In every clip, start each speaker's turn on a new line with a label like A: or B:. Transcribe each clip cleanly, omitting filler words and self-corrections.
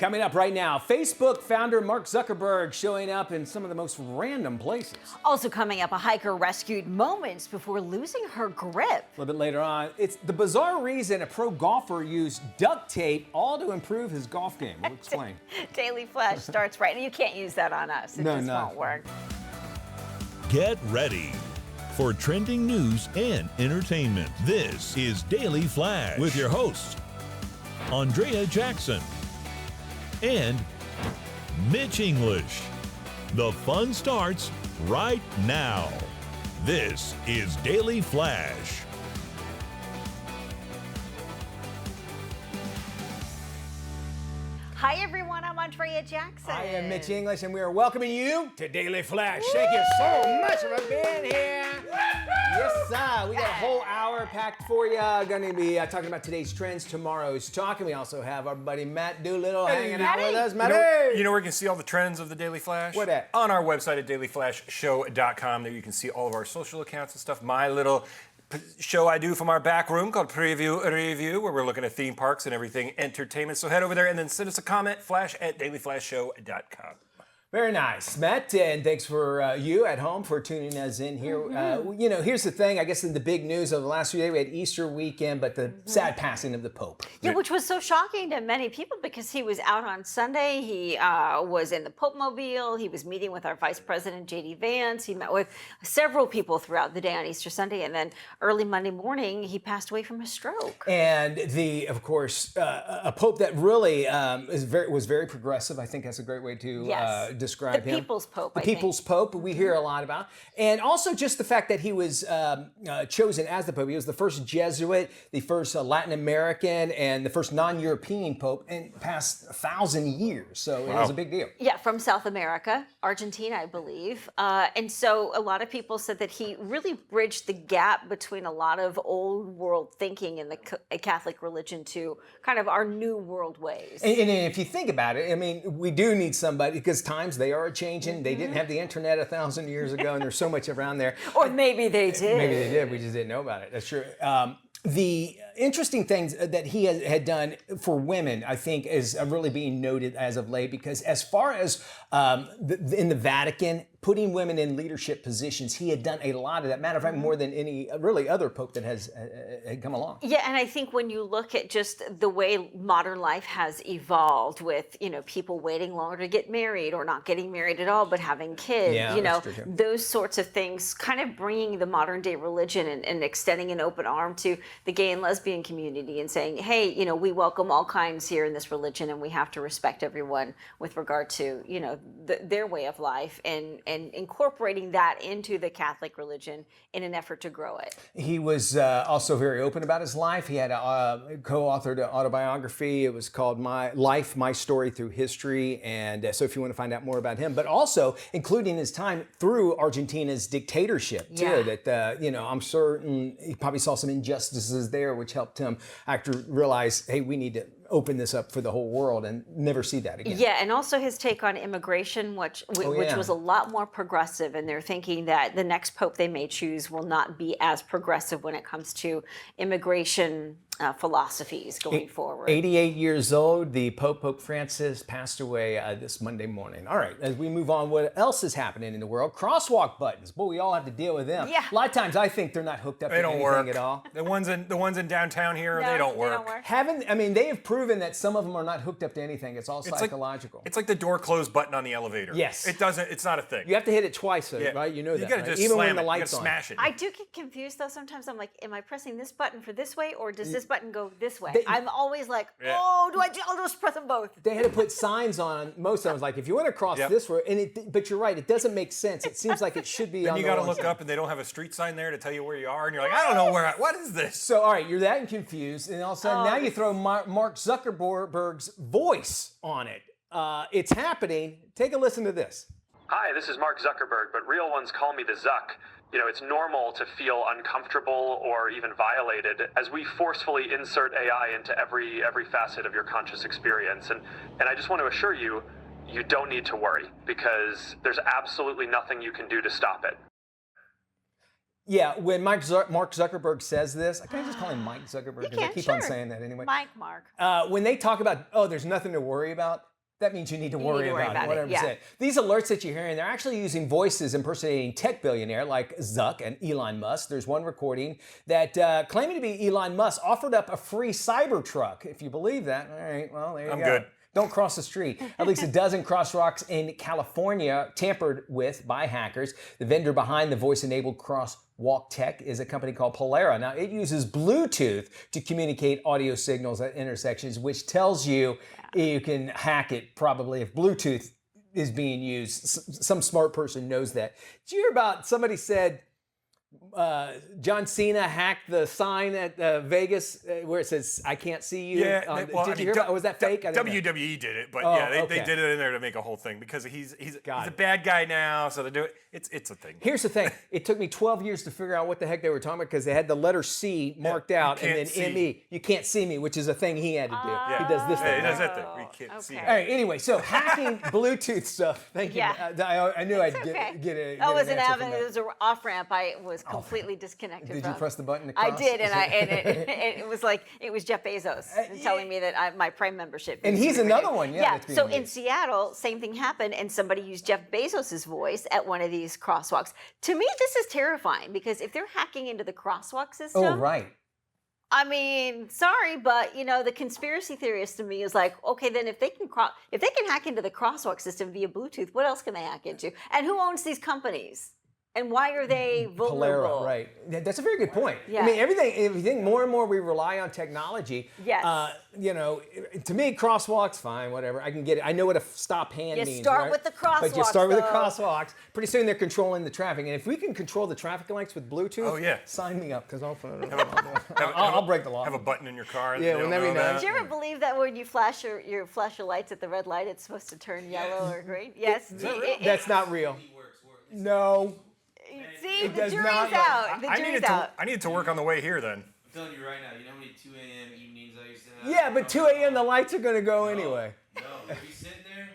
A: coming up right now, Facebook founder Mark Zuckerberg showing up in some of the most random places.
B: Also coming up, a hiker rescued moments before losing her grip.
A: A little bit later on, it's the bizarre reason a pro golfer used duct tape all to improve his golf game. We'll explain.
B: Daily Flash starts right now. You can't use that on us. It just won't work.
C: Get ready for trending news and entertainment. This is Daily Flash with your hosts, Andrea Jackson and Mitch English. The fun starts right now. This is Daily Flash.
B: Hi, everyone. I'm Andrea Jackson.
A: I am Mitch English, and we are welcoming you to Daily Flash. Thank you so much for being here. Yes, sir. We got a whole hour packed for you. Going to be talking about today's trends, tomorrow's talk, and we also have our buddy Matt Doolittle hanging out with us. Matt,
D: you know where you can see all the trends of the Daily Flash?
A: What at?
D: On our website at dailyflashshow.com. There you can see all of our social accounts and stuff. My little show I do from our back room called Preview Review, where we're looking at theme parks and everything entertainment. So head over there and then send us a comment, flash@dailyflashshow.com.
A: Very nice, Matt, and thanks for you at home for tuning us in here. You know, here's the thing, I guess in the big news of the last few days, we had Easter weekend, but the sad passing of the Pope.
B: Yeah, which was so shocking to many people because he was out on Sunday. He was in the Pope Mobile. He was meeting with our Vice President, J.D. Vance. He met with several people throughout the day on Easter Sunday, and then early Monday morning, he passed away from a stroke.
A: And of course, a Pope that really was very progressive. I think that's a great way to describe him.
B: The People's Pope,
A: The People's Pope, we hear a lot about. And also just the fact that he was chosen as the Pope. He was the first Jesuit, the first Latin American, and the first non-European Pope in past 1,000 years. So it was a big deal.
B: Yeah, from South America, Argentina, I believe. And so a lot of people said that he really bridged the gap between a lot of old world thinking in the Catholic religion to kind of our new world ways.
A: And if you think about it, I mean, we do need somebody, because times they are changing. They didn't have the internet 1,000 years ago, and there's so much around there.
B: Or maybe they did.
A: Maybe they did. We just didn't know about it. That's true. The interesting things that he had done for women, I think, is really being noted as of late, because as far as in the Vatican, putting women in leadership positions, he had done a lot of that. Matter of fact, more than any really other pope that has had come along.
B: Yeah, and I think when you look at just the way modern life has evolved with, you know, people waiting longer to get married or not getting married at all, but having kids, you know, those sorts of things, kind of bringing the modern day religion and extending an open arm to the gay and lesbian community and saying, hey, you know, we welcome all kinds here in this religion, and we have to respect everyone with regard to, you know, their way of life, and incorporating that into the Catholic religion in an effort to grow it.
A: He was also very open about his life. He had co-authored an autobiography. It was called My Life, My Story Through History. And so if you want to find out more about him, but also including his time through Argentina's dictatorship too, that, you know, I'm certain he probably saw some injustices there, which helped him actually realize, hey, we need to open this up for the whole world and never see that again.
B: Yeah, and also his take on immigration, which was a lot more progressive, and they're thinking that the next pope they may choose will not be as progressive when it comes to immigration philosophies going forward.
A: 88 years old, the Pope Francis, passed away this Monday morning. All right, as we move on, what else is happening in the world? Crosswalk buttons. Boy, we all have to deal with them.
B: Yeah.
A: A lot of times I think they're not hooked up to anything at all.
D: The ones in downtown here, they don't work.
A: They have proven that some of them are not hooked up to anything. It's all psychological.
D: It's like the door close button on the elevator.
A: Yes.
D: It's not a thing.
A: You have to hit it twice, right? You know that.
D: You gotta
A: right?
D: just
A: Even
D: slam
A: when the
D: it.
A: light's
D: You gotta
A: on.
D: smash it.
B: I do get confused though. Sometimes I'm like, am I pressing this button for this way, or does this button go this way? I'm always like, I'll just press them both.
A: They had to put signs on most of them, like if you want to cross this way, but you're right, it doesn't make sense. It seems like it should be on the
D: Then you got to
A: wrong
D: look
A: side.
D: up and they don't have a street sign there to tell you where you are, and you're like, I don't know what is this?
A: So, all right, you're that confused, and all of a sudden now you throw Mark Zuckerberg's voice on it. It's happening. Take a listen to this.
E: Hi, this is Mark Zuckerberg, but real ones call me the Zuck. You know, it's normal to feel uncomfortable or even violated as we forcefully insert AI into every facet of your conscious experience. And I just want to assure you, you don't need to worry, because there's absolutely nothing you can do to stop it.
A: Yeah, when Mark Zuckerberg says this, can I just call him Mike Zuckerberg?
B: You
A: Because I
B: can,
A: keep
B: sure.
A: on saying that anyway.
B: Mark.
A: When they talk about, there's nothing to worry about, that means you need to worry about it. 100%.
B: Yeah.
A: These alerts that you're hearing, they're actually using voices impersonating tech billionaire like Zuck and Elon Musk. There's one recording that claiming to be Elon Musk offered up a free Cybertruck. If you believe that, all right, well, there you go.
D: I'm good.
A: Don't cross the street. At least a dozen crosswalks in California tampered with by hackers. The vendor behind the voice-enabled crosswalk tech is a company called Polera. Now, it uses Bluetooth to communicate audio signals at intersections, which tells you you can hack it probably if Bluetooth is being used. Some smart person knows that. Did you hear about somebody said John Cena hacked the sign at Vegas where it says "I can't see you"?
D: Yeah,
A: did you hear about? Was that fake?
D: WWE did it, but they did it in there to make a whole thing because he's a bad guy now, so they do it. It's a thing.
A: Here's the thing: it took me 12 years to figure out what the heck they were talking about because they had the letter C marked out and then ME. You can't see me, which is a thing he had to do.
D: Yeah.
A: He does this thing.
D: He does that thing. We can't see.
A: All right. Anyway, so hacking Bluetooth stuff. Thank you. I knew I'd get it.
B: That was an avenue. It was an off ramp. I was completely disconnected.
A: Did you press the button?
B: I did, and it was like it was Jeff Bezos telling me that my Prime membership.
A: And he's another one. Yeah.
B: So in Seattle, same thing happened, and somebody used Jeff Bezos' voice at one of these crosswalks. To me, this is terrifying because if they're hacking into the crosswalk system,
A: oh right.
B: I mean, sorry, but the conspiracy theorist to me is like, okay, then if they can hack into the crosswalk system via Bluetooth, what else can they hack into? And who owns these companies? And why are they vulnerable?
A: Polera, right. That's a very good point.
B: Yeah.
A: I mean, everything more and more we rely on technology.
B: Yes.
A: To me, crosswalks, fine, whatever. I can get it. I know what a stop hand means.
B: Start with the crosswalks.
A: But you start with the crosswalks. Pretty soon they're controlling the traffic. And if we can control the traffic lights with Bluetooth, sign me up because I'll break the law.
D: Have a button in your car.
A: Yeah, wouldn't that be nice?
B: Did you ever believe that when you flash your lights at the red light, it's supposed to turn yellow or green? Yes.
A: That's not real. No.
B: See, the jury's out. The jury's out.
D: I needed to work on the way here then.
F: I'm telling you right now, you know how many 2 a.m. evenings I used to have?
A: Yeah, but 2 a.m. the lights are going to go anyway.
F: No, you'll be sitting there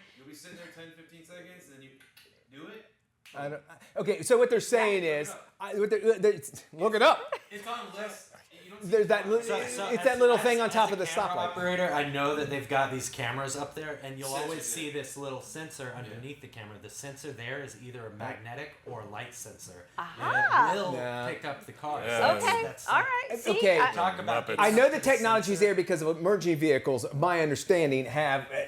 F: 10, 15 seconds, and then you do it.
A: Okay, so what they're saying is, look it up.
F: It's on less.
A: There's that. It's that little thing on top of the stoplight.
G: Operator, I know that they've got these cameras up there, and you'll always see this little sensor underneath the camera. The sensor there is either a magnetic or a light sensor, and it will pick up the car.
D: Yeah.
B: Okay, all right. See,
A: okay,
G: talk about.
A: I know the technology's there because of emergency vehicles. My understanding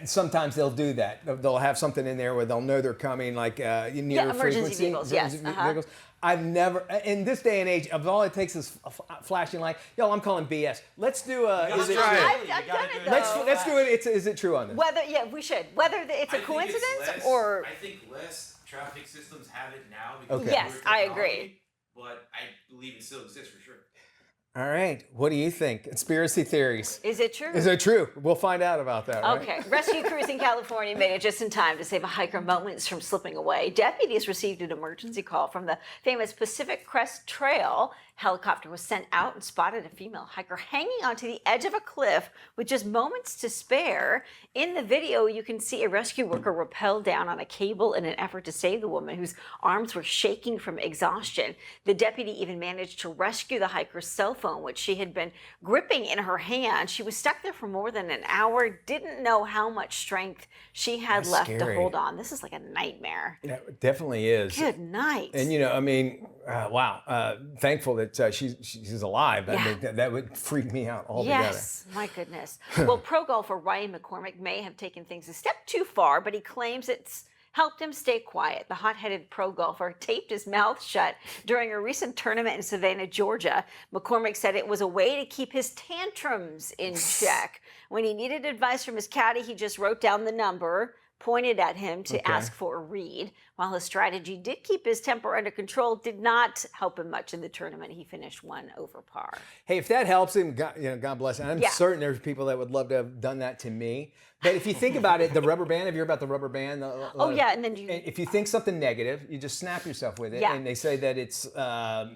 A: sometimes they'll do that. They'll have something in there where they'll know they're coming, like near
B: emergency
A: frequency
B: vehicles. Yes.
A: Vehicles. I've never, in this day and age, of all it takes is a flashing light. Yo, I'm calling BS. Let's do a.
B: I've done it though.
A: Let's do it. Is it true on this?
B: We should. Whether it's a coincidence or.
F: I think less traffic systems have it now because of
B: Yes, I agree.
F: technology, but I believe it still exists for sure.
A: All right. What do you think? Conspiracy theories.
B: Is it true?
A: Is it true? We'll find out about that. Right?
B: Okay. Rescue crews in California made it just in time to save a hiker moments from slipping away. Deputies received an emergency call from the famous Pacific Crest Trail. Helicopter was sent out and spotted a female hiker hanging onto the edge of a cliff with just moments to spare. In the video, you can see a rescue worker rappel down on a cable in an effort to save the woman whose arms were shaking from exhaustion. The deputy even managed to rescue the hiker's cell phone, which she had been gripping in her hand. She was stuck there for more than an hour, didn't know how much strength she had left to hold on. This is like a nightmare.
A: Yeah, it definitely is.
B: Good night.
A: And wow. Thankful that she's alive. That would freak me out altogether.
B: Yes, my goodness. Well, pro golfer Ryan McCormick may have taken things a step too far, but he claims it's helped him stay quiet. The hot-headed pro golfer taped his mouth shut during a recent tournament in Savannah, Georgia. McCormick said it was a way to keep his tantrums in check. When he needed advice from his caddy, he just wrote down the number, pointed at him to ask for a read. While his strategy did keep his temper under control, did not help him much in the tournament. He finished 1 over par.
A: Hey, if that helps him, God bless him. I'm certain there's people that would love to have done that to me. But if you think about it, the rubber band, have you heard about the rubber band?
B: And then
A: if you think something negative, you just snap yourself with it.
B: Yeah.
A: And they say that it's...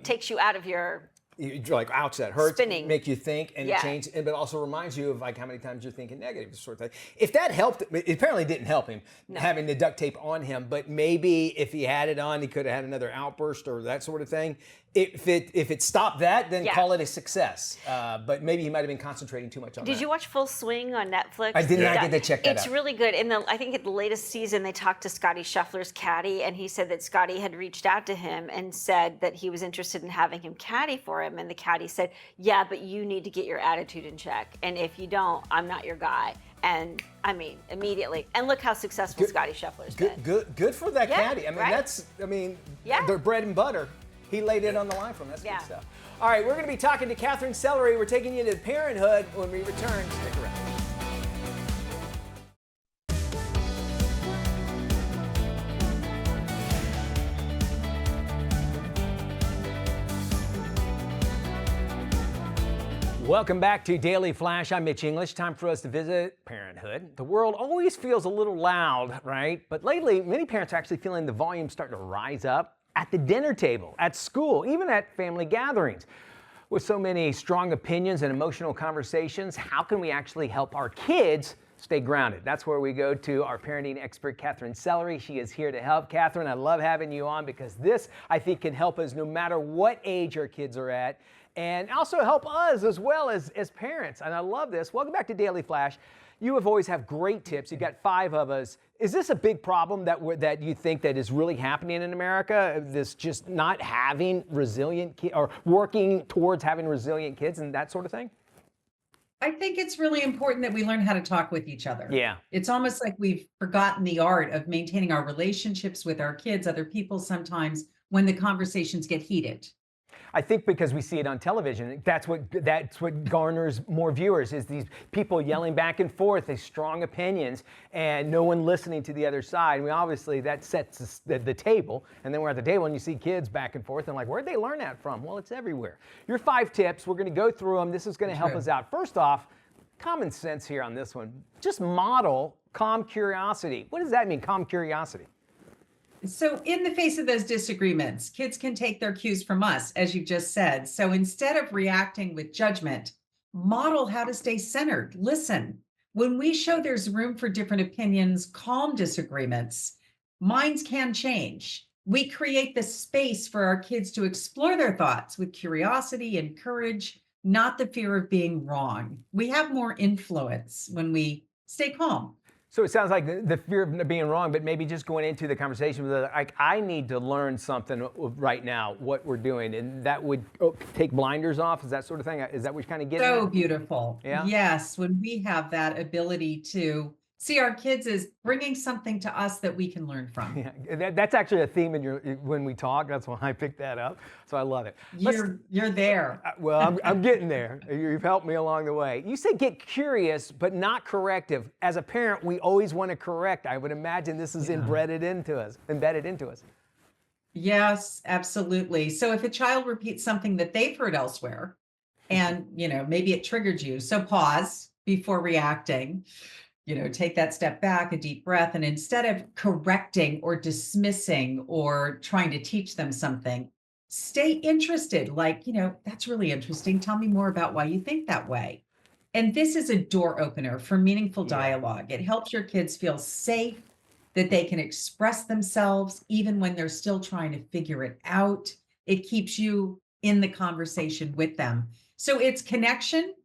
B: takes you out of your
A: you're like, ouch, that hurts.
B: Spinning.
A: Make you think, and it changes, but it also reminds you of like how many times you're thinking negative, sort of thing. If that helped, it apparently didn't help him having the duct tape on him, but maybe if he had it on, he could have had another outburst or that sort of thing. If it stopped that, then call it a success. But maybe he might have been concentrating too much on that.
B: Did you watch Full Swing on Netflix?
A: I did not get to check that out.
B: It's really good. I think at the latest season, they talked to Scotty Scheffler's caddy, and he said that Scotty had reached out to him and said that he was interested in having him caddy for him. And the caddy said, yeah, but you need to get your attitude in check. And if you don't, I'm not your guy. And I mean, immediately. And look how successful Scotty Scheffler's been.
A: Good for that caddy. I mean, they're bread and butter. He laid it on the line for him. That's good stuff. All right, we're going to be talking to Catherine Sellery. We're taking you to parenthood when we return. Stick around. Welcome back to Daily Flash. I'm Mitch English. Time for us to visit parenthood. The world always feels a little loud, right? But lately, many parents are actually feeling the volume starting to rise up at the dinner table, at school, even at family gatherings. With so many strong opinions and emotional conversations, how can we actually help our kids stay grounded? That's where we go to our parenting expert, Catherine Sellery. She is here to help. Catherine, I love having you on because this, I think, can help us no matter what age our kids are at, and also help us as well as parents. And I love this. Welcome back to Daily Flash. You have always have great tips. You've got 5 of us. Is this a big problem that you think that is really happening in America? This just not having resilient kids or working towards having resilient kids and that sort of thing?
H: I think it's really important that we learn how to talk with each other.
A: Yeah.
H: It's almost like we've forgotten the art of maintaining our relationships with our kids, other people sometimes when the conversations get heated.
A: I think because we see it on television, that's what garners more viewers, is these people yelling back and forth, these strong opinions, and no one listening to the other side. Obviously, that sets the table, and then we're at the table and you see kids back and forth, and like, where'd they learn that from? Well, it's everywhere. Your 5 tips, we're gonna go through them. This is gonna help us out. First off, common sense here on this one. Just model calm curiosity. What does that mean, calm curiosity?
H: So in the face of those disagreements, kids can take their cues from us, as you just said. So instead of reacting with judgment, model how to stay centered. Listen, when we show there's room for different opinions, calm disagreements, minds can change. We create the space for our kids to explore their thoughts with curiosity and courage, not the fear of being wrong. We have more influence when we stay calm.
A: So it sounds like the fear of being wrong, but maybe just going into the conversation with like, I need to learn something right now, what we're doing, and that would take blinders off, is that sort of thing? Is that what you kind of get?
H: So beautiful.
A: Yeah.
H: Yes, when we have that ability to see our kids as bringing something to us that we can learn from.
A: Yeah, that's actually a theme in when we talk. That's why I picked that up. So I love it.
H: You're there.
A: Well, I'm getting there. You've helped me along the way. You say get curious, but not corrective. As a parent, we always want to correct. I would imagine this is embedded into us.
H: Yes, absolutely. So if a child repeats something that they've heard elsewhere, and maybe it triggered you, so pause before reacting. Take that step back, a deep breath, and instead of correcting or dismissing or trying to teach them something, stay interested. Like, that's really interesting. Tell me more about why you think that way. And this is a door opener for meaningful dialogue. It helps your kids feel safe, that they can express themselves even when they're still trying to figure it out. It keeps you in the conversation with them. So it's connection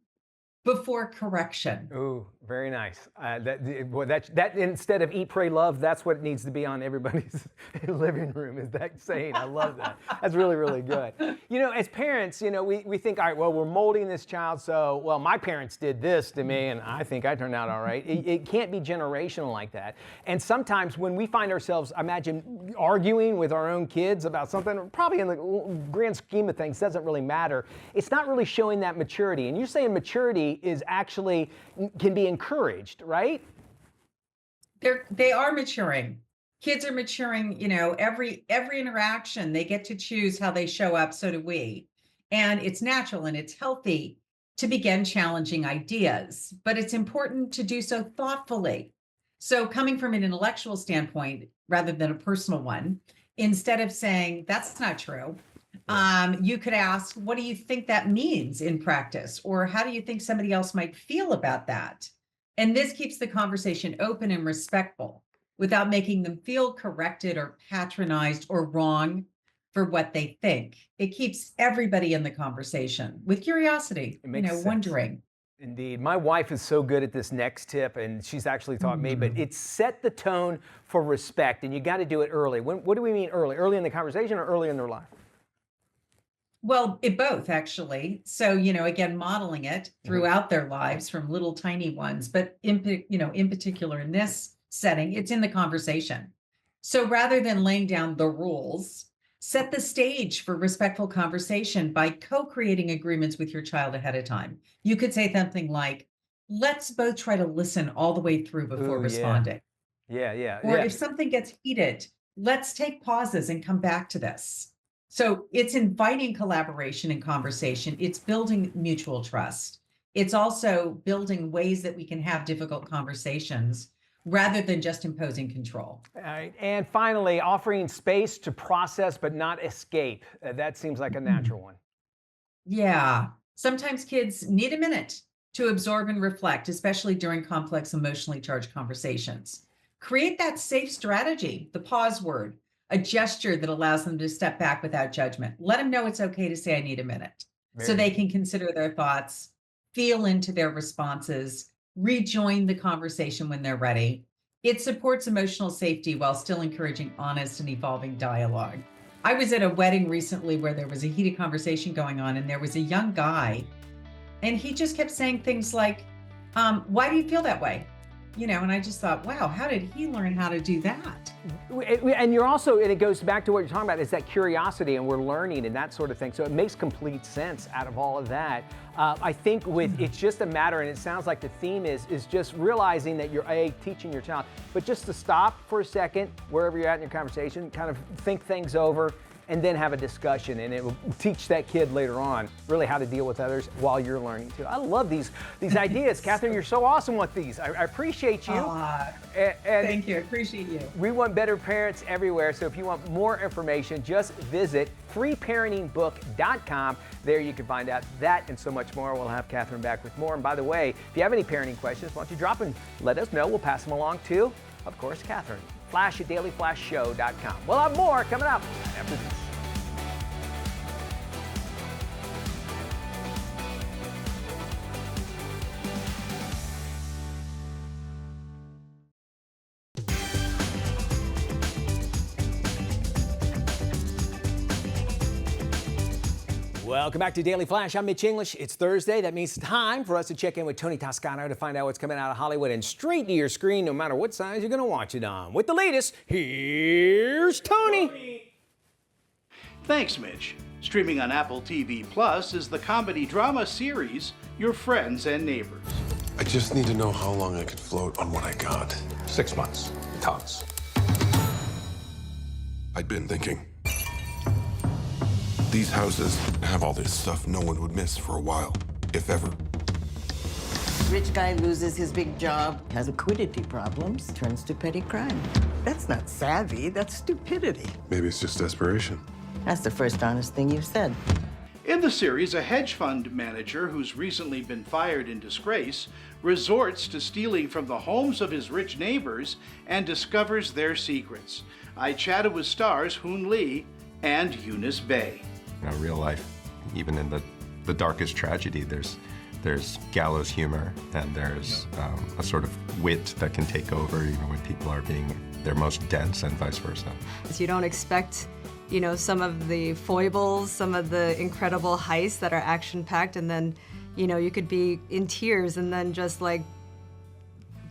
H: before correction.
A: Ooh, very nice. That instead of eat, pray, love, that's what it needs to be on everybody's living room, is that saying. I love that. That's really, really good. As parents, we think, all right, well, we're molding this child, so, well, my parents did this to me, and I think I turned out all right. It can't be generational like that. And sometimes when we find ourselves, imagine, arguing with our own kids about something, probably in the grand scheme of things, doesn't really matter. It's not really showing that maturity. And you're saying maturity is actually, can be encouraged, right?
H: They are maturing. Kids are maturing, every interaction, they get to choose how they show up, so do we. And it's natural and it's healthy to begin challenging ideas, but it's important to do so thoughtfully. So coming from an intellectual standpoint, rather than a personal one, instead of saying, that's not true, You could ask, what do you think that means in practice? Or how do you think somebody else might feel about that? And this keeps the conversation open and respectful without making them feel corrected or patronized or wrong for what they think. It keeps everybody in the conversation with curiosity, wondering.
A: Indeed. My wife is so good at this next tip, and she's actually taught me, but it's set the tone for respect, and you got to do it early. What do we mean early? Early in the conversation or early in their life?
H: Well, it both actually. So, again, modeling it throughout their lives from little tiny ones, but in particular in this setting, it's in the conversation. So rather than laying down the rules, set the stage for respectful conversation by co-creating agreements with your child ahead of time. You could say something like, let's both try to listen all the way through before responding.
A: Yeah.
H: Or if something gets heated, let's take pauses and come back to this. So it's inviting collaboration and conversation. It's building mutual trust. It's also building ways that we can have difficult conversations rather than just imposing control.
A: All right. And finally, offering space to process but not escape. That seems like a natural one.
H: Yeah. Sometimes kids need a minute to absorb and reflect, especially during complex, emotionally charged conversations. Create that safe strategy, the pause word, a gesture that allows them to step back without judgment. Let them know it's okay to say, I need a minute, so they can consider their thoughts, feel into their responses, rejoin the conversation when they're ready. It supports emotional safety while still encouraging honest and evolving dialogue. I was at a wedding recently where there was a heated conversation going on, and there was a young guy, and he just kept saying things like, why do you feel that way? And I just thought, wow, how did he learn how to do that?
A: And you're also, and it goes back to what you're talking about, is that curiosity, and we're learning and that sort of thing. So it makes complete sense out of all of that. I think it's just a matter, and it sounds like the theme is just realizing that you're teaching your child, but just to stop for a second, wherever you're at in your conversation, kind of think things over, and then have a discussion, and it will teach that kid later on really how to deal with others while you're learning too. I love these ideas. Catherine, you're so awesome with these. I appreciate you.
H: And thank you, I appreciate you.
A: We want better parents everywhere, so if you want more information, just visit freeparentingbook.com. There you can find out that and so much more. We'll have Catherine back with more. And by the way, if you have any parenting questions, why don't you drop and let us know. We'll pass them along to, of course, Catherine. Flash at dailyflashshow.com. We'll have more coming up after this. Welcome back to Daily Flash. I'm Mitch English. It's Thursday. That means it's time for us to check in with Tony Toscano to find out what's coming out of Hollywood and straight to your screen, no matter what size you're going to watch it on. With the latest, here's Tony.
I: Thanks, Mitch. Streaming on Apple TV Plus is the comedy drama series Your Friends and Neighbors.
J: I just need to know how long I can float on what I got.
K: 6 months, tops.
J: I'd been thinking. These houses have all this stuff no one would miss for a while, if ever.
L: Rich guy loses his big job, has liquidity problems, turns to petty crime. That's not savvy, that's stupidity.
J: Maybe it's just desperation.
L: That's the first honest thing you've said.
I: In the series, a hedge fund manager who's recently been fired in disgrace resorts to stealing from the homes of his rich neighbors and discovers their secrets. I chatted with stars Hoon Lee and Eunice Bay.
K: In real life, even in the darkest tragedy, there's gallows humor, and there's a sort of wit that can take over even when people are being their most dense, and vice versa.
M: You don't expect, some of the foibles, some of the incredible heists that are action-packed, and then, you could be in tears and then just like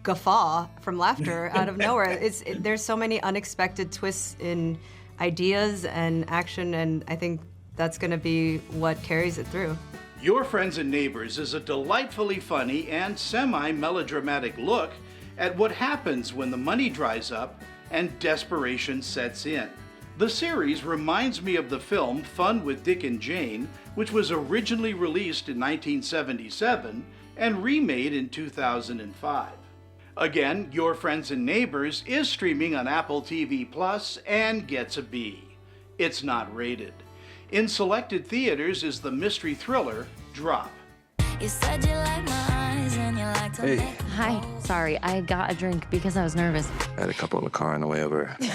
M: guffaw from laughter out of nowhere. There's so many unexpected twists in ideas and action, and I think that's going to be what carries it through.
I: Your Friends and Neighbors is a delightfully funny and semi-melodramatic look at what happens when the money dries up and desperation sets in. The series reminds me of the film Fun with Dick and Jane, which was originally released in 1977 and remade in 2005. Again, Your Friends and Neighbors is streaming on Apple TV Plus and gets a B. It's not rated. In selected theaters is the mystery thriller Drop.
N: You said you like my eyes and you like to
O: Hey.
N: Hi. Sorry, I got a drink because I was nervous.
O: I had a couple in the car on the way over.
N: I'll be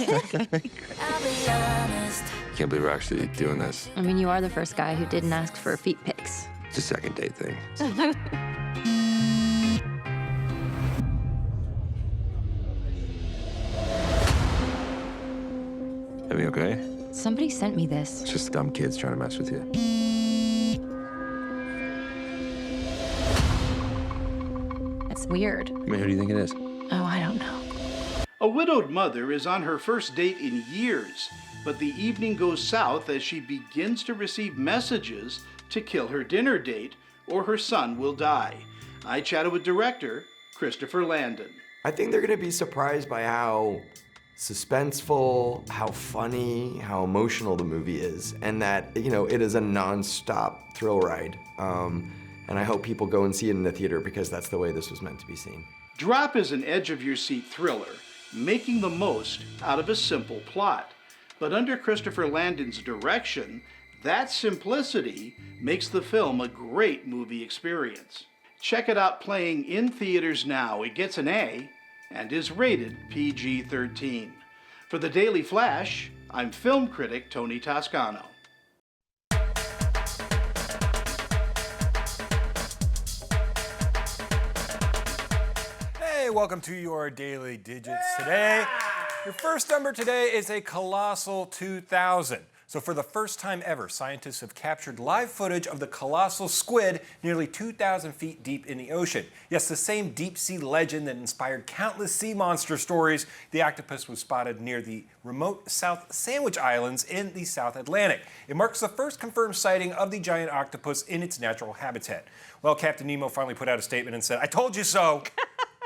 N: honest.
O: Can't believe we're actually doing this.
N: I mean, you are the first guy who didn't ask for feet pics.
O: It's a second date thing. Everything okay?
N: Somebody sent me this.
O: It's just dumb kids trying to mess with you.
N: It's weird.
O: I mean, who do you think it is?
N: Oh, I don't know.
I: A widowed mother is on her first date in years, but the evening goes south as she begins to receive messages to kill her dinner date or her son will die. I chatted with director Christopher Landon.
P: I think they're going to be surprised by how suspenseful, how funny, how emotional the movie is, and that, it is a non-stop thrill ride. And I hope people go and see it in the theater because that's the way this was meant to be seen.
I: Drop is an edge-of-your-seat thriller, making the most out of a simple plot. But under Christopher Landon's direction, that simplicity makes the film a great movie experience. Check it out playing in theaters now. It gets an A and is rated PG-13. For the Daily Flash, I'm film critic Tony Toscano.
D: Hey, welcome to your Daily Digits today. Your first number today is a colossal 2000. So for the first time ever, scientists have captured live footage of the colossal squid nearly 2,000 feet deep in the ocean. Yes, the same deep-sea legend that inspired countless sea monster stories. The octopus was spotted near the remote South Sandwich Islands in the South Atlantic. It marks the first confirmed sighting of the giant octopus in its natural habitat. Well, Captain Nemo finally put out a statement and said, "I told you so."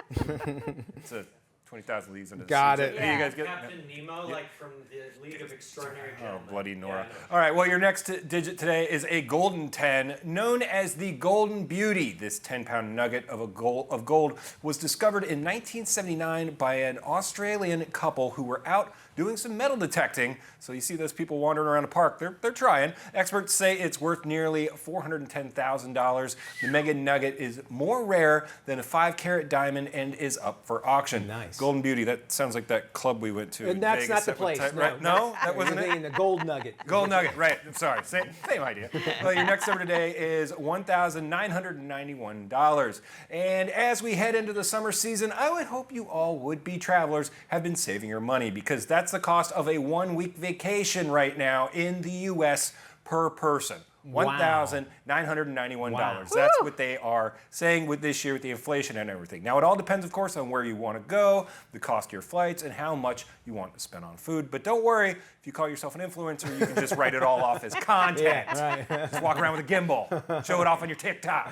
D: It's a 20,000 Leagues Under the Sea.
A: Got it.
G: Yeah,
D: You guys get
G: Captain Nemo, like from the League of Extraordinary Gentlemen.
D: Oh, bloody Nora.
G: Yeah,
D: All right, well, your next digit today is a golden 10, known as the Golden Beauty. This 10-pound nugget of gold was discovered in 1979 by an Australian couple who were out doing some metal detecting. So you see those people wandering around a park, they're trying. Experts say it's worth nearly $410,000. The mega nugget is more rare than a 5-carat diamond and is up for auction.
A: Nice.
D: Golden Beauty, that sounds like that club we went to.
A: And that's
D: Vegas
A: not the place.
D: right? No, that wasn't
A: You're
D: it?
A: thinking the gold nugget.
D: Gold nugget, right. I'm sorry. Same idea. Well, your next number today is $1,991. And as we head into the summer season, I would hope you all would-be travelers have been saving your money because that's the cost of a 1-week vacation right now in the U.S. per person. $1,991.
A: Wow.
D: That's what they are saying with this year with the inflation and everything. Now, it all depends, of course, on where you want to go, the cost of your flights, and how much you want to spend on food. But don't worry, if you call yourself an influencer, you can just write it all off as content.
A: Yeah, right.
D: Just walk around with a gimbal, show it off on your TikTok.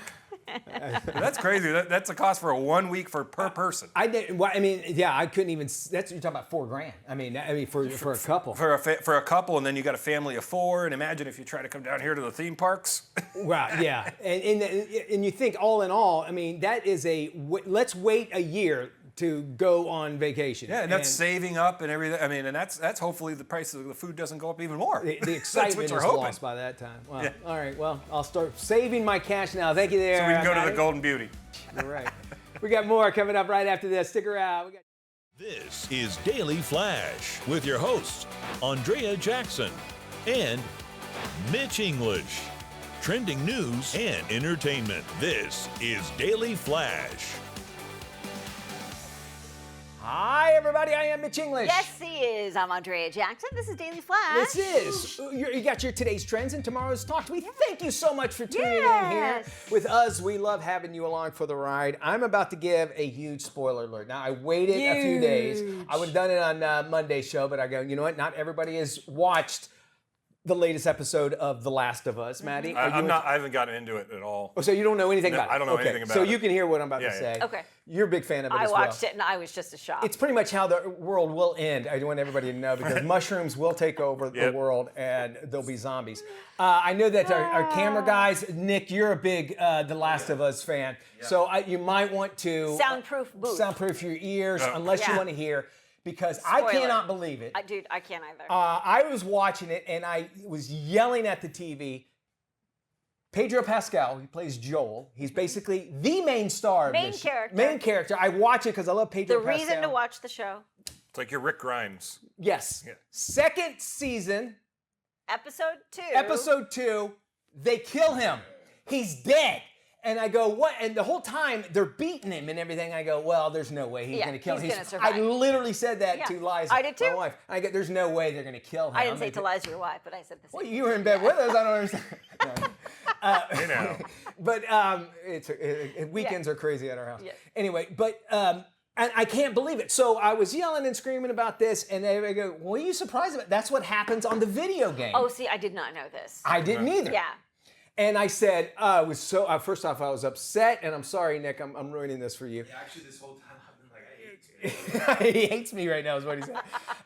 D: That's crazy. That's the cost for a 1 week per person.
A: I couldn't even. That's you're talking about $4,000. I mean, for a couple.
D: For a couple, and then you got a family of 4. And imagine if you try to come down here to the theme parks.
A: Wow. Yeah. And you think all in all, I mean, that is let's wait a year to go on vacation.
D: Yeah, and that's saving up and everything. I mean, and that's hopefully the price of the food doesn't go up even more.
A: The excitement is lost by that time. Wow. Yeah. All right. Well, I'll start saving my cash now. Thank you there.
D: So we can go to the Golden Beauty.
A: You're right. We got more coming up right after this. Stick around.
C: This is Daily Flash with your hosts, Andrea Jackson and Mitch English. Trending news and entertainment. This is Daily Flash.
A: Hi, everybody. I am Mitch English.
B: Yes, he is. I'm Andrea Jackson. This is Daily Flash.
A: This is. You got your today's trends and tomorrow's talk. We thank you so much for tuning in here with us. We love having you along for the ride. I'm about to give a huge spoiler alert. Now, I waited a few days. I would have done it on Monday's show, but I go, you know what? Not everybody has watched the latest episode of The Last of Us, Maddie.
D: I haven't gotten into it at all.
A: Oh, so you don't know anything about it?
D: I don't know anything about it.
A: So you can hear what I'm about to say.
B: Okay.
A: You're a big fan of it as well.
B: I watched it and I was just a shock.
A: It's pretty much how the world will end. I want everybody to know because mushrooms will take over the world and there'll be zombies. I know that our camera guys, Nick, you're a big The Last of Us fan. Yeah. So you might want to
B: soundproof booth.
A: Soundproof your ears unless you want to hear. because
B: Spoiler.
A: I cannot believe it.
B: Dude, I can't either.
A: I was watching it and I was yelling at the TV. Pedro Pascal, he plays Joel. He's basically the main star of this. Main character. I watch it because I love Pedro Pascal.
B: The reason to watch the show.
D: It's like your Rick Grimes.
A: Yes.
D: Yeah.
A: Second season.
B: Episode 2.
A: Episode 2. They kill him. He's dead. And I go, what? And the whole time they're beating him and everything. I go, well, there's no way he's going to kill him.
B: He's going to survive.
A: I literally said that to Liza,
B: I did too.
A: my wife. I go, there's no way they're going to kill him.
B: I didn't say to Liza, your wife, but I said the same.
A: Well, you were in bed with us. I don't understand.
D: You know.
A: But weekends are crazy at our house.
B: Yeah.
A: Anyway, but and I can't believe it. So I was yelling and screaming about this, and they go, "What are you surprised about? That's what happens on the video game."
B: Oh, see, I did not know this.
A: I didn't either.
B: Yeah.
A: And I said, I was so. First off, I was upset, and I'm sorry, Nick. I'm ruining this for you.
F: Yeah, actually, this whole time I've been like, I hate you.
A: He hates me right now, is what he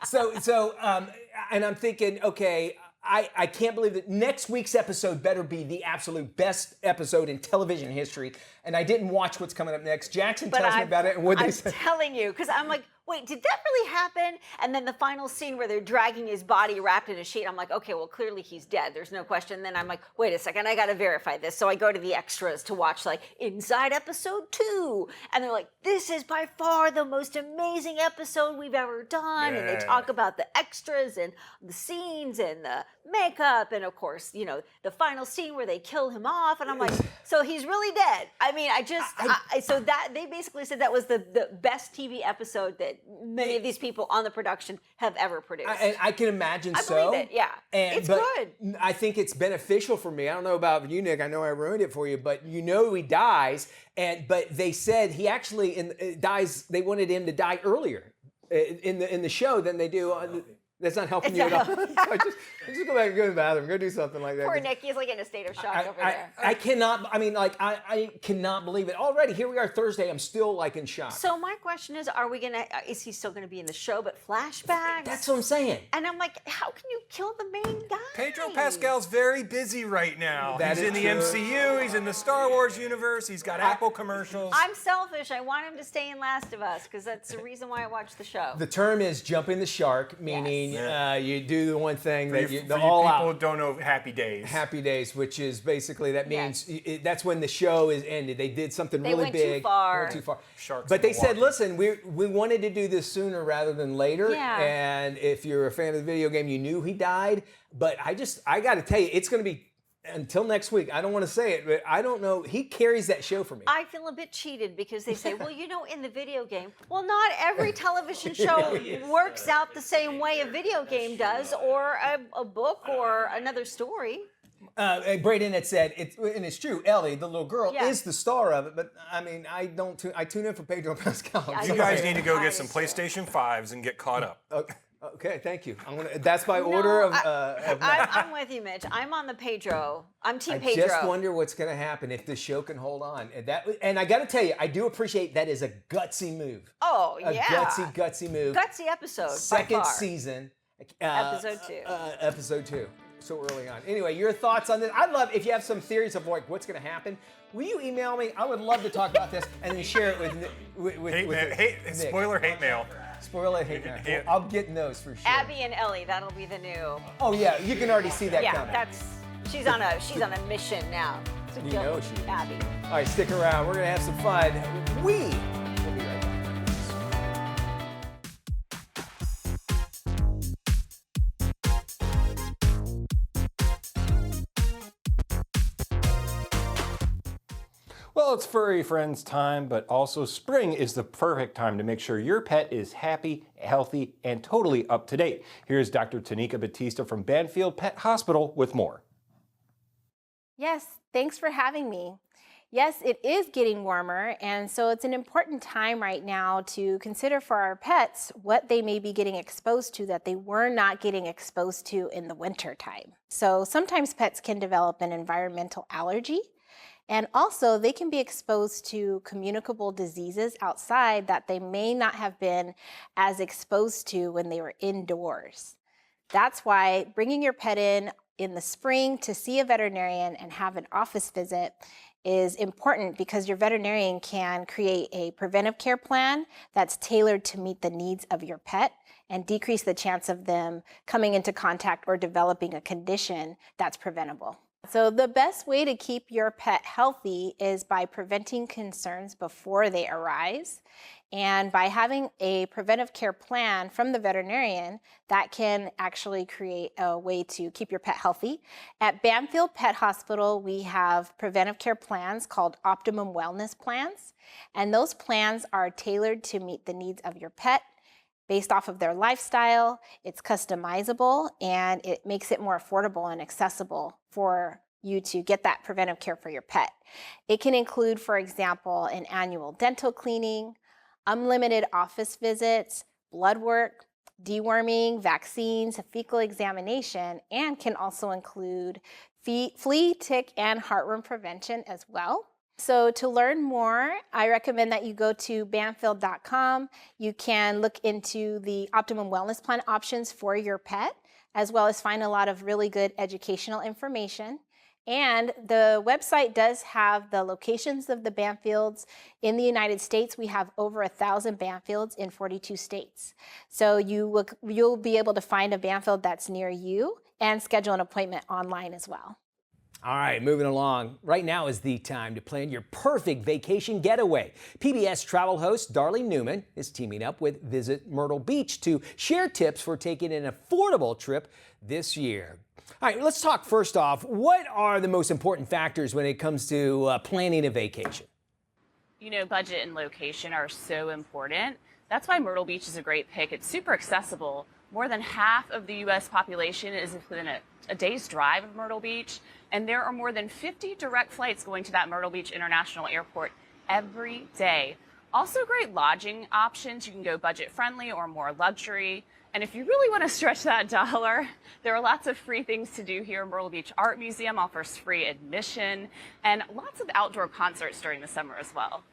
A: said. And I'm thinking, okay. I can't believe that next week's episode better be the absolute best episode in television history. And I didn't watch what's coming up next. Jackson tells me about it. And what they said.
B: I'm telling you, because I'm like, wait, did that really happen? And then the final scene where they're dragging his body wrapped in a sheet, I'm like, okay, well, clearly he's dead. There's no question. Then I'm like, wait a second, I got to verify this. So I go to the extras to watch, like, inside episode 2. And they're like, this is by far the most amazing episode we've ever done.
D: Yeah.
B: And they talk about the extras and the scenes and the makeup. And of course, you know, the final scene where they kill him off. And I'm like, so he's really dead. I mean, so that they basically said that was the best TV episode that many of these people on the production have ever produced.
A: And I can imagine
B: I
A: so.
B: believe it, yeah. It's good.
A: I think it's beneficial for me. I don't know about you, Nick. I know I ruined it for you, but you know he dies. But they said he actually dies. They wanted him to die earlier in the show than they do. That's not helping you at all. So just go back and go to the bathroom. Go do something like that.
B: Poor Nick, he's like in a state of shock over there.
A: I cannot. I mean, like I cannot believe it. Already, here we are Thursday. I'm still like in shock.
B: So my question is, is he still gonna be in the show, but flashbacks?
A: That's what I'm saying.
B: And I'm like, how can you kill the main guy?
D: Pedro Pascal's very busy right now.
A: That
D: he's
A: is
D: in the
A: true.
D: MCU. He's in the Star Wars universe. He's got Apple commercials.
B: I'm selfish. I want him to stay in Last of Us because that's the reason why I watch the show.
A: The term is jumping the shark, meaning you do the one thing that
D: for
A: you
D: you
A: all
D: people
A: out.
D: who don't know Happy Days.
A: Happy Days, which is basically that means that's when the show is ended. They did something
B: They
A: really
B: went
A: big.
B: too far.
A: Went too far.
D: Sharks
A: But
D: in
A: they said,
D: Milwaukee.
A: listen, we wanted to do this sooner rather than later.
B: Yeah.
A: And if you're a fan of the video game, you knew he died. But I got to tell you, it's going to be until next week. I don't want to say it, but I don't know. He carries that show for me.
B: I feel a bit cheated because they say, well, you know, in the video game, well, not every television show works out the same way a video game does, or a book or another story.
A: Braden had said, and it's true, Ellie, the little girl,
B: Yeah.
A: is the star of it, but I mean, I tune in for Pedro Pascal.
B: Yeah,
D: You guys need to go get some PlayStation 5s and get caught up.
A: Okay, thank you. That's by order of
B: I'm with you, Mitch. I'm on the Pedro. I'm Team Pedro.
A: I just wonder what's going to happen if the show can hold on. And I got to tell you, I do appreciate that is a gutsy move.
B: Oh,
A: A
B: yeah.
A: gutsy move.
B: Gutsy episode.
A: Second
B: by far.
A: season.
B: Episode 2.
A: Episode 2. So early on. Anyway, your thoughts on this? I'd love if you have some theories of like what's going to happen. Will you email me? I would love to talk about this and then share it with Nick.
D: Spoiler hate mail.
A: Spoiler hate mail. Well, I'll get those for sure.
B: Abby and Ellie, that'll be the new.
A: Oh yeah, you can already see that coming.
B: She's on a mission now. To
A: You
B: kill
A: know she is.
B: Abby.
A: All right, stick around. We're gonna have some fun. We'll be right back.
D: Well, it's furry friends time, but also spring is the perfect time to make sure your pet is happy, healthy, and totally up to date. Here's Dr. Tanika Batista from Banfield Pet Hospital with more.
Q: Yes, thanks for having me. Yes, it is getting warmer, and so it's an important time right now to consider for our pets what they may be getting exposed to that they were not getting exposed to in the winter time. So sometimes pets can develop an environmental allergy, and also they can be exposed to communicable diseases outside that they may not have been as exposed to when they were indoors. That's why bringing your pet in the spring to see a veterinarian and have an office visit is important because your veterinarian can create a preventive care plan that's tailored to meet the needs of your pet and decrease the chance of them coming into contact or developing a condition that's preventable. So the best way to keep your pet healthy is by preventing concerns before they arise, and by having a preventive care plan from the veterinarian that can actually create a way to keep your pet healthy. At Banfield Pet Hospital, we have preventive care plans called Optimum Wellness Plans, and those plans are tailored to meet the needs of your pet based off of their lifestyle. It's customizable, and it makes it more affordable and accessible for you to get that preventive care for your pet. It can include, for example, an annual dental cleaning, unlimited office visits, blood work, deworming, vaccines, fecal examination, and can also include flea, tick, and heartworm prevention as well. So to learn more, I recommend that you go to banfield.com. You can look into the Optimum Wellness Plan options for your pet, as well as find a lot of really good educational information. And the website does have the locations of the Banfields in the United States. We have over 1,000 Banfields in 42 states. So you'll be able to find a Banfield that's near you and schedule an appointment online as well.
A: All right, moving along. Right now is the time to plan your perfect vacation getaway. PBS travel host Darlene Newman is teaming up with Visit Myrtle Beach to share tips for taking an affordable trip this year. All right, let's talk first off. What are the most important factors when it comes to planning a vacation?
R: You know, budget and location are so important. That's why Myrtle Beach is a great pick. It's super accessible. More than half of the U.S. population is within a day's drive of Myrtle Beach, and there are more than 50 direct flights going to that Myrtle Beach International Airport every day. Also great lodging options. You can go budget friendly or more luxury. And if you really want to stretch that dollar, there are lots of free things to do here. Myrtle Beach Art Museum offers free admission and lots of outdoor concerts during the summer as well.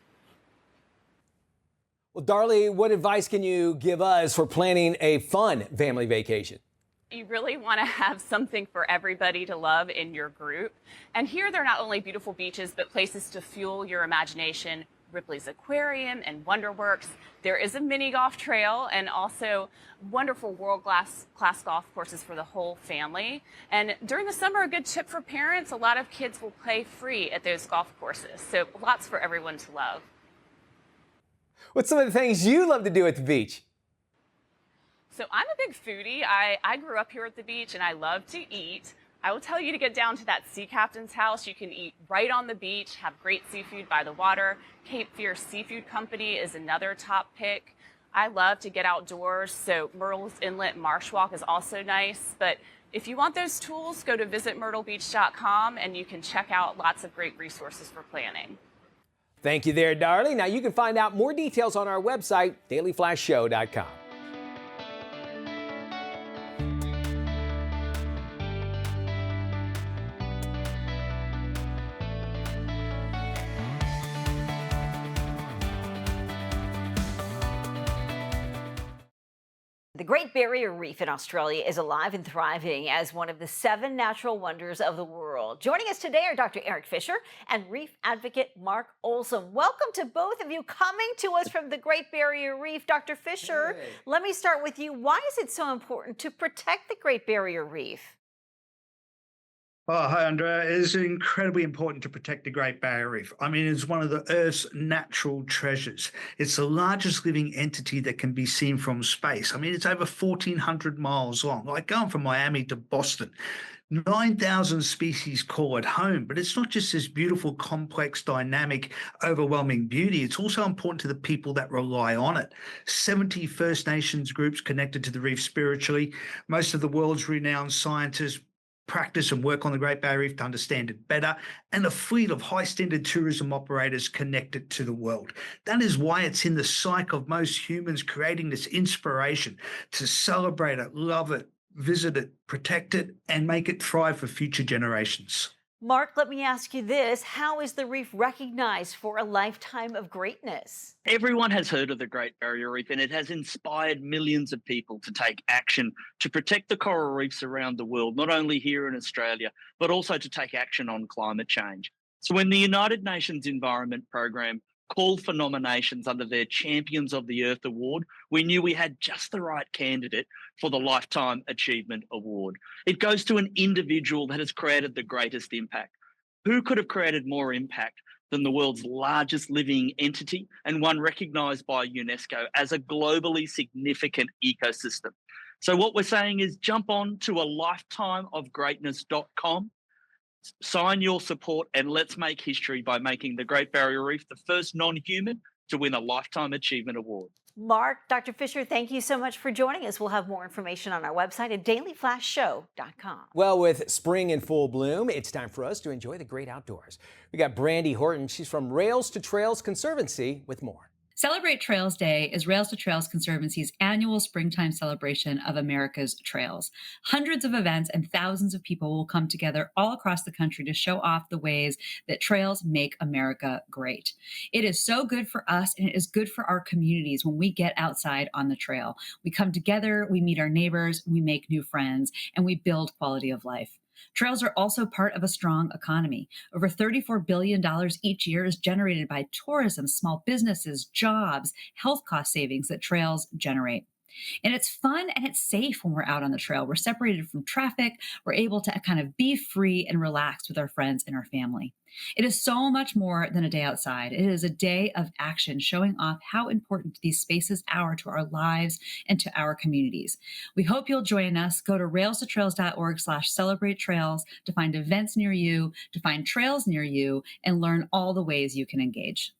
A: Well, Darlene, what advice can you give us for planning a fun family vacation?
R: You really want to have something for everybody to love in your group. And here there are not only beautiful beaches, but places to fuel your imagination. Ripley's Aquarium and Wonderworks. There is a mini golf trail and also wonderful world-class golf courses for the whole family. And during the summer, a good tip for parents, a lot of kids will play free at those golf courses. So lots for everyone to love.
A: What's some of the things you love to do at the beach?
R: So I'm a big foodie. I grew up here at the beach and I love to eat. I will tell you to get down to that sea captain's house. You can eat right on the beach, have great seafood by the water. Cape Fear Seafood Company is another top pick. I love to get outdoors, so Myrtle's Inlet Marsh Walk is also nice. But if you want those tools, go to visitmyrtlebeach.com and you can check out lots of great resources for planning.
A: Thank you there, Darlene. Now you can find out more details on our website, dailyflashshow.com.
B: The Great Barrier Reef in Australia is alive and thriving as one of the 7 natural wonders of the world. Joining us today are Dr. Eric Fisher and reef advocate Mark Olson. Welcome to both of you coming to us from the Great Barrier Reef. Dr. Fisher, let me start with you. Why is it so important to protect the Great Barrier Reef?
S: Oh, hi, Andrea. It is incredibly important to protect the Great Barrier Reef. I mean, it's one of the Earth's natural treasures. It's the largest living entity that can be seen from space. I mean, it's over 1,400 miles long, like going from Miami to Boston. 9,000 species call it home, but it's not just this beautiful, complex, dynamic, overwhelming beauty. It's also important to the people that rely on it. 70 First Nations groups connected to the reef spiritually. Most of the world's renowned scientists practice and work on the Great Barrier Reef to understand it better, and a fleet of high-standard tourism operators connected to the world. That is why it's in the psyche of most humans, creating this inspiration to celebrate it, love it, visit it, protect it, and make it thrive for future generations.
B: Mark, let me ask you this. How is the reef recognized for a lifetime of greatness?
T: Everyone has heard of the Great Barrier Reef, and it has inspired millions of people to take action to protect the coral reefs around the world, not only here in Australia, but also to take action on climate change. So when the United Nations Environment Programme called for nominations under their Champions of the Earth Award, we knew we had just the right candidate for the Lifetime Achievement Award. It goes to an individual that has created the greatest impact. Who could have created more impact than the world's largest living entity and one recognised by UNESCO as a globally significant ecosystem? So what we're saying is jump on to alifetimeofgreatness.com, sign your support, and let's make history by making the Great Barrier Reef the first non-human to win a Lifetime Achievement Award.
B: Mark, Dr. Fisher, thank you so much for joining us. We'll have more information on our website at dailyflashshow.com.
A: Well, with spring in full bloom, it's time for us to enjoy the great outdoors. We got Brandy Horton. She's from Rails to Trails Conservancy with more.
U: Celebrate Trails Day is Rails to Trails Conservancy's annual springtime celebration of America's trails. Hundreds of events and thousands of people will come together all across the country to show off the ways that trails make America great. It is so good for us, and it is good for our communities when we get outside on the trail. We come together, we meet our neighbors, we make new friends, and we build quality of life. Trails are also part of a strong economy. Over $34 billion each year is generated by tourism, small businesses, jobs, health cost savings that trails generate. And it's fun and it's safe when we're out on the trail. We're separated from traffic. We're able to kind of be free and relaxed with our friends and our family. It is so much more than a day outside. It is a day of action, showing off how important these spaces are to our lives and to our communities. We hope you'll join us. Go to railstotrails.org/celebrate trails to find events near you, to find trails near you, and learn all the ways you can engage.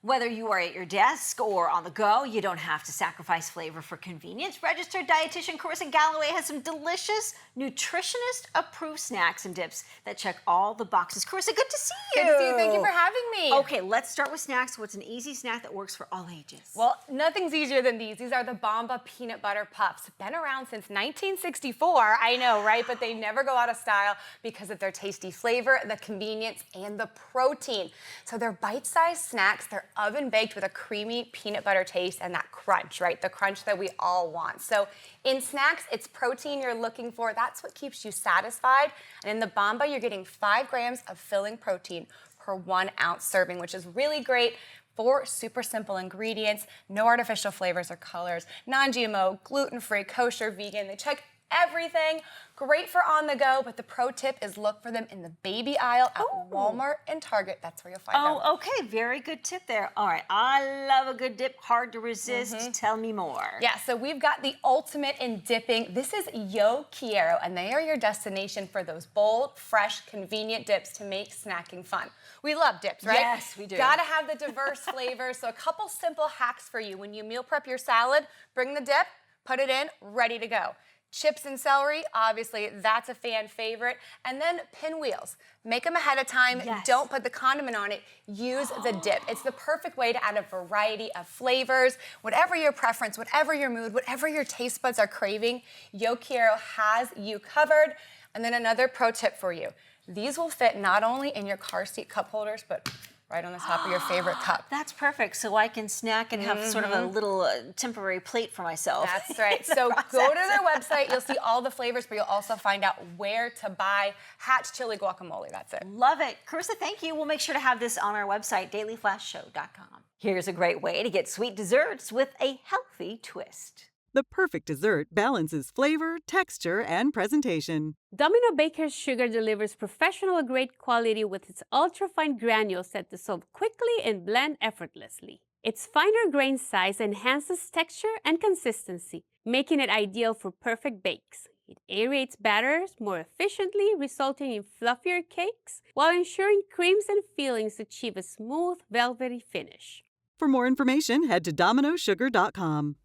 B: Whether you are at your desk or on the go, you don't have to sacrifice flavor for convenience. Registered dietitian Carissa Galloway has some delicious, nutritionist-approved snacks and dips that check all the boxes. Carissa, good to see you.
V: Good to see you. Thank you for having me.
B: Okay, let's start with snacks. What's an easy snack that works for all ages?
V: Well, nothing's easier than these. These are the Bomba Peanut Butter Puffs. Been around since 1964. I know, right? But they never go out of style because of their tasty flavor, the convenience, and the protein. So they're bite-sized snacks. They're oven baked with a creamy peanut butter taste and that crunch, right? The crunch that we all want. So in snacks, it's protein you're looking for. That's what keeps you satisfied. And in the Bomba, you're getting 5 grams of filling protein per 1 ounce serving, which is really great. 4 super simple ingredients, no artificial flavors or colors, non-GMO, gluten-free, kosher, vegan. They check everything. Great for on the go, but the pro tip is look for them in the baby aisle at Walmart and Target. That's where you'll find them.
B: Oh, okay. Very good tip there. All right. I love a good dip. Hard to resist. Tell me more.
V: Yeah, so we've got the ultimate in dipping. This is Yo Quiero, and they are your destination for those bold, fresh, convenient dips to make snacking fun. We love dips, right?
B: Yes, we do.
V: Gotta have the diverse flavors. So a couple simple hacks for you. When you meal prep your salad, bring the dip, put it in, ready to go. Chips and celery, obviously, that's a fan favorite. And then pinwheels. Make them ahead of time.
B: Yes.
V: Don't put the condiment on it. Use the dip. It's the perfect way to add a variety of flavors. Whatever your preference, whatever your mood, whatever your taste buds are craving, Yo Quiero has you covered. And then another pro tip for you. These will fit not only in your car seat cup holders, but right on the top of your favorite cup.
B: That's perfect. So I can snack and have sort of a little temporary plate for myself.
V: That's right. So go to their website. You'll see all the flavors, but you'll also find out where to buy Hatch Chili Guacamole. That's it.
B: Love it. Carissa, thank you. We'll make sure to have this on our website, dailyflashshow.com. Here's a great way to get sweet desserts with a healthy twist.
W: The perfect dessert balances flavor, texture, and presentation.
X: Domino Baker's sugar delivers professional-grade quality with its ultra-fine granules that dissolve quickly and blend effortlessly. Its finer grain size enhances texture and consistency, making it ideal for perfect bakes. It aerates batters more efficiently, resulting in fluffier cakes, while ensuring creams and fillings achieve a smooth, velvety finish.
W: For more information, head to dominosugar.com.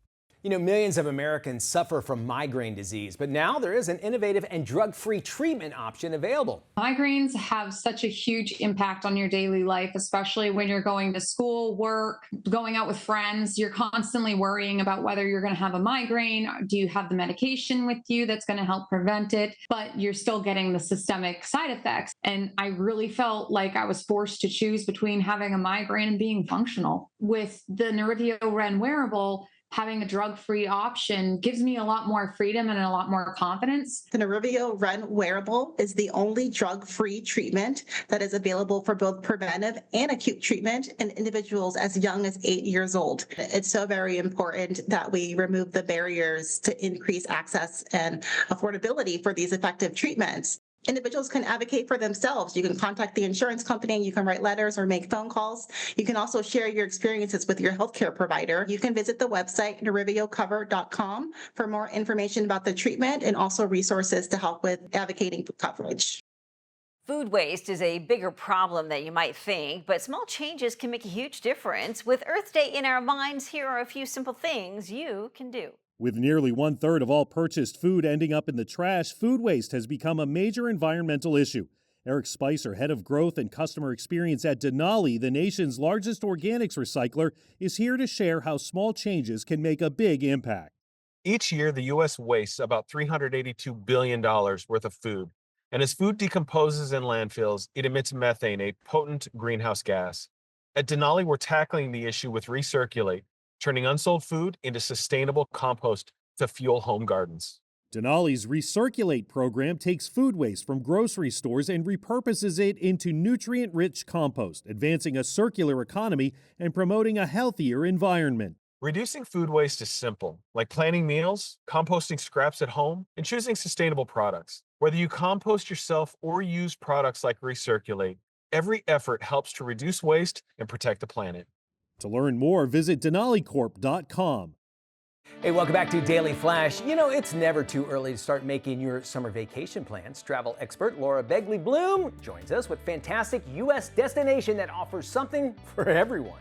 A: You know, millions of Americans suffer from migraine disease, but now there is an innovative and drug-free treatment option available.
Y: Migraines have such a huge impact on your daily life, especially when you're going to school, work, going out with friends. You're constantly worrying about whether you're going to have a migraine. Do you have the medication with you that's going to help prevent it? But you're still getting the systemic side effects. And I really felt like I was forced to choose between having a migraine and being functional. With the Nervio Ren wearable, having a drug-free option gives me a lot more freedom and a lot more confidence.
E: The Nerivio Ren wearable is the only drug-free treatment that is available for both preventive and acute treatment in individuals as young as 8 years old. It's so very important that we remove the barriers to increase access and affordability for these effective treatments. Individuals can advocate for themselves. You can contact the insurance company, you can write letters or make phone calls. You can also share your experiences with your healthcare provider. You can visit the website neriviocover.com for more information about the treatment and also resources to help with advocating for coverage.
B: Food waste is a bigger problem than you might think, but small changes can make a huge difference. With Earth Day in our minds, here are a few simple things you can do.
H: With nearly 1/3 of all purchased food ending up in the trash, food waste has become a major environmental issue. Eric Spicer, head of growth and customer experience at Denali, the nation's largest organics recycler, is here to share how small changes can make a big impact.
J: Each year, the U.S. wastes about $382 billion worth of food. And as food decomposes in landfills, it emits methane, a potent greenhouse gas. At Denali, we're tackling the issue with Recirculate, turning unsold food into sustainable compost to fuel home gardens.
H: Denali's Recirculate program takes food waste from grocery stores and repurposes it into nutrient-rich compost, advancing a circular economy and promoting a healthier environment.
J: Reducing food waste is simple, like planning meals, composting scraps at home, and choosing sustainable products. Whether you compost yourself or use products like Recirculate, every effort helps to reduce waste and protect the planet.
H: To learn more, visit denalicorp.com.
A: Hey, welcome back to Daily Flash. You know, it's never too early to start making your summer vacation plans. Travel expert Laura Begley-Bloom joins us with fantastic U.S. destination that offers something for everyone.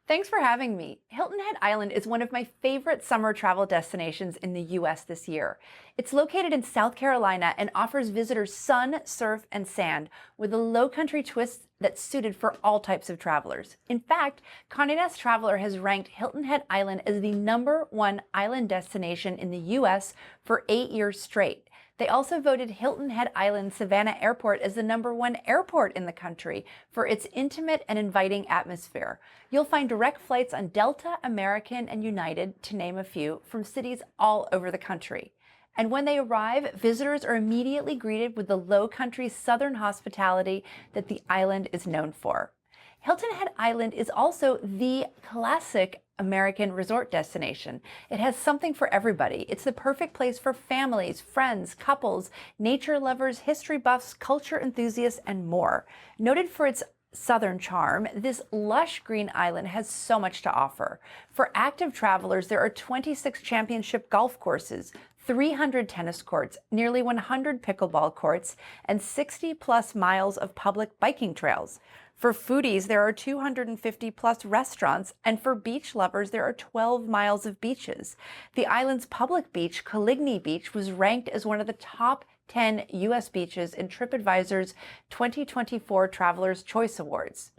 K: Thanks for having me. Hilton Head Island is one of my favorite summer travel destinations in the U.S. this year. It's located in South Carolina and offers visitors sun, surf, and sand with a low-country twist that's suited for all types of travelers. In fact, Condé Nast Traveler has ranked Hilton Head Island as the #1 island destination in the U.S. for 8 years straight. They also voted Hilton Head Island Savannah Airport as the #1 airport in the country for its intimate and inviting atmosphere. You'll find direct flights on Delta, American, and United, to name a few, from cities all over the country. And when they arrive, visitors are immediately greeted with the low-country southern hospitality that the island is known for. Hilton Head Island is also the classic American resort destination. It has something for everybody. It's the perfect place for families, friends, couples, nature lovers, history buffs, culture enthusiasts, and more. Noted for its southern charm, this lush green island has so much to offer. For active travelers, there are 26 championship golf courses, 300 tennis courts, nearly 100 pickleball courts, and 60-plus miles of public biking trails. For foodies, there are 250-plus restaurants, and for beach lovers, there are 12 miles of beaches. The island's public beach, Coligny Beach, was ranked as one of the top 10 U.S. beaches in TripAdvisor's 2024 Traveler's Choice Awards.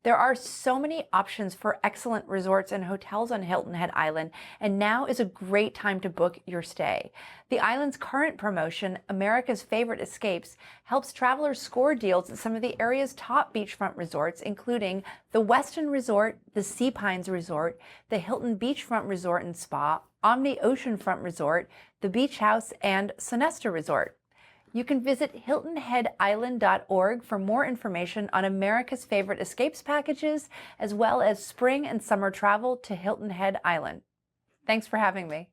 K: There are so many options for excellent resorts and hotels on Hilton Head Island, and now is a great time to book your stay. The island's current promotion, America's Favorite Escapes, helps travelers score deals at some of the area's top beachfront resorts, including the Westin Resort, the Sea Pines Resort, the Hilton Beachfront Resort and Spa, Omni Oceanfront Resort, the Beach House, and Sonesta Resort. You can visit hiltonheadisland.org for more information on America's Favorite Escapes packages, as well as spring and summer travel to Hilton Head Island. Thanks for having me.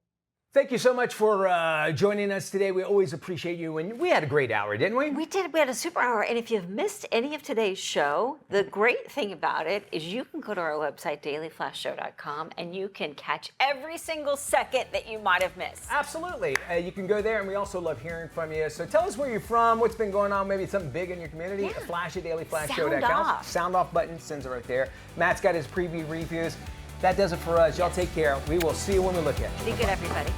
A: Thank you so much for joining us today. We always appreciate you, and we had a great hour, didn't we?
B: We did. We had a super hour, and if you've missed any of today's show, the great thing about it is you can go to our website, dailyflashshow.com, and you can catch every single second that you might have missed.
A: Absolutely. You can go there, and we also love hearing from you. So tell us where you're from, what's been going on, maybe something big in your community.
B: Yeah.
A: Flash at dailyflashshow.com.
B: Sound off.
A: Sound off button sends it right there. Matt's got his preview reviews. That does it for us. Y'all take care. We will see you when we look at you.
B: Be good, everybody.